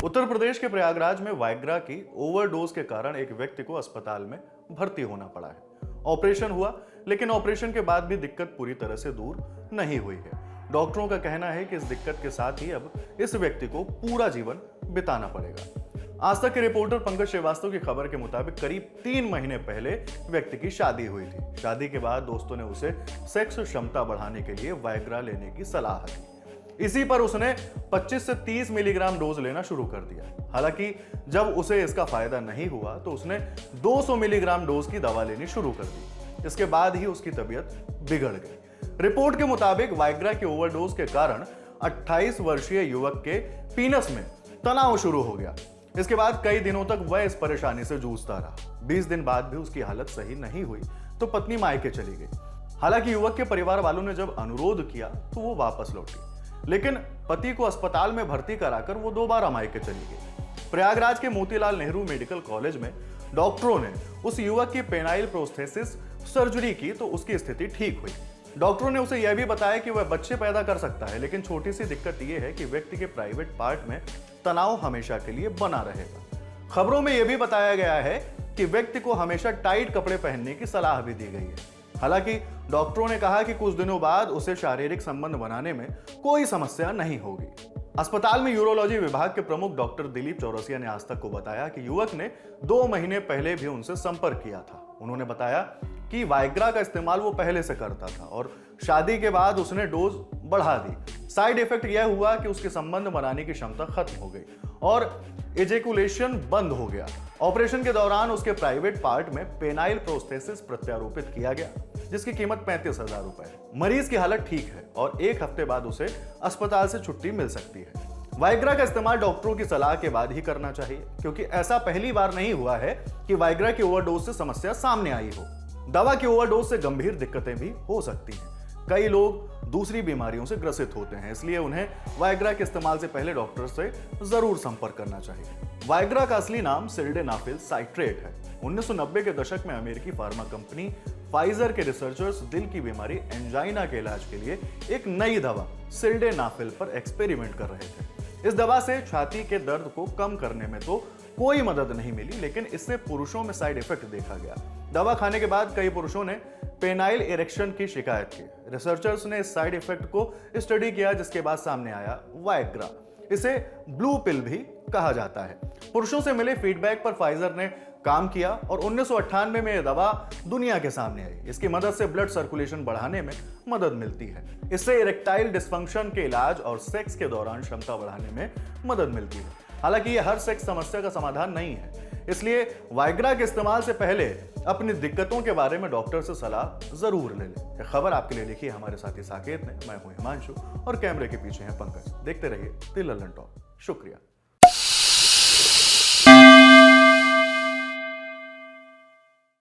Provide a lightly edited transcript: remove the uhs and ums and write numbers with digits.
उत्तर प्रदेश के प्रयागराज में वाइग्रा की ओवरडोज के कारण एक व्यक्ति को अस्पताल में भर्ती होना पड़ा है। ऑपरेशन हुआ, लेकिन ऑपरेशन के बाद भी दिक्कत पूरी तरह से दूर नहीं हुई है। डॉक्टरों का कहना है कि इस दिक्कत के साथ ही अब इस व्यक्ति को पूरा जीवन बिताना पड़ेगा। आज तक के रिपोर्टर पंकज श्रीवास्तव की खबर के मुताबिक करीब 3 महीने पहले व्यक्ति की शादी हुई थी। शादी के बाद दोस्तों ने उसे सेक्स क्षमता बढ़ाने के लिए वाइग्रा लेने की सलाह दी। इसी पर उसने 25 से 30 मिलीग्राम डोज लेना शुरू कर दिया। हालांकि जब उसे इसका फायदा नहीं हुआ तो उसने 200 मिलीग्राम डोज की दवा लेनी शुरू कर दी। इसके बाद ही उसकी तबीयत बिगड़ गई। रिपोर्ट के मुताबिक वाइग्रा के ओवरडोज के कारण 28 वर्षीय युवक के पीनस में तनाव शुरू हो गया। इसके बाद कई दिनों तक वह इस परेशानी से जूझता रहा। 20 दिन बाद भी उसकी हालत सही नहीं हुई तो पत्नी मायके चली गई। हालांकि युवक के परिवार वालों ने जब अनुरोध किया तो वो वापस लौटी, लेकिन पति को अस्पताल में भर्ती कराकर वो दोबारा मायके चली गई। प्रयागराज के मोतीलाल नेहरू मेडिकल कॉलेज में डॉक्टरों ने उस युवक की पेनाइल प्रोस्थेसिस सर्जरी की तो उसकी स्थिति ठीक हुई। डॉक्टरों ने उसे यह भी बताया कि वह बच्चे पैदा कर सकता है, लेकिन छोटी सी दिक्कत यह है कि व्यक्ति के प्राइवेट पार्ट में तनाव हमेशा के लिए बना रहेगा। खबरों में यह भी बताया गया है कि व्यक्ति को हमेशा टाइट कपड़े पहनने की सलाह भी दी गई है। हालांकि डॉक्टरों ने कहा कि कुछ दिनों बाद उसे शारीरिक संबंध बनाने में कोई समस्या नहीं होगी। अस्पताल में यूरोलॉजी विभाग के प्रमुख डॉक्टर दिलीप चौरसिया ने आज तक को बताया कि युवक ने 2 महीने पहले भी उनसे संपर्क किया था। उन्होंने बताया कि वाइग्रा का इस्तेमाल वो पहले से करता था और शादी के बाद उसने डोज बढ़ा दी। साइड इफेक्ट यह हुआ कि उसके संबंध बनाने की क्षमता खत्म हो गई और एजेकुलेशन बंद हो गया। ऑपरेशन के दौरान उसके प्राइवेट पार्ट में पेनाइल प्रोस्थेसिस प्रत्यारोपित किया गया, जिसकी कीमत 35,000 रुपए है। मरीज की हालत ठीक है और 1 हफ्ते बाद उसे अस्पताल से छुट्टी मिल सकती है। वाइग्रा का इस्तेमाल डॉक्टरों की सलाह के बाद ही करना चाहिए, क्योंकि ऐसा पहली बार नहीं हुआ है कि वाइग्रा की ओवरडोज से समस्या सामने आई हो। दवा की ओवरडोज से गंभीर दिक्कतें भी हो सकती हैं। कई लोग दूसरी बीमारियों से ग्रसित होते हैं, इसलिए उन्हें वाइग्रा के इस्तेमाल से पहले डॉक्टर से जरूर संपर्क करना चाहिए। वाइग्रा का असली नाम सिल्डेनाफिल साइट्रेट है। 1990 के दशक में अमेरिकी फार्मा कंपनी फाइजर के रिसर्चर्स दिल की बीमारी एंजाइना के इलाज के लिए एक नई दवा सिल्डेनाफिल पर एक्सपेरिमेंट कर रहे थे। इस दवा से छाती के दर्द को कम करने में तो कोई मदद नहीं मिली, लेकिन इससे पुरुषों में साइड इफेक्ट देखा गया। दवा खाने के बाद कई पुरुषों ने पेनाइल इरेक्शन की शिकायत की। रिसर्चर्स ने इस साइड इफेक्ट को स्टडी किया, जिसके बाद सामने आया वाइग्रा। इसे ब्लू पिल भी कहा जाता है। पुरुषों से मिले फीडबैक पर फाइजर ने काम किया और 1998 में यह दवा दुनिया के सामने आई। इसकी मदद से ब्लड सर्कुलेशन बढ़ाने में मदद मिलती है। इससे इरेक्टाइल डिस्फंक्शन के इलाज और सेक्स के दौरान क्षमता बढ़ाने में मदद मिलती है। हालांकि यह हर सेक्स समस्या का समाधान नहीं है, इसलिए वाइग्रा के इस्तेमाल से पहले अपनी दिक्कतों के बारे में डॉक्टर से सलाह जरूर ले लें। यह खबर आपके लिए लिखी है हमारे साथी साकेत ने। मैं हूं हिमांशु और कैमरे के पीछे हैं पंकज। देखते रहिए द लल्लन टॉक। शुक्रिया।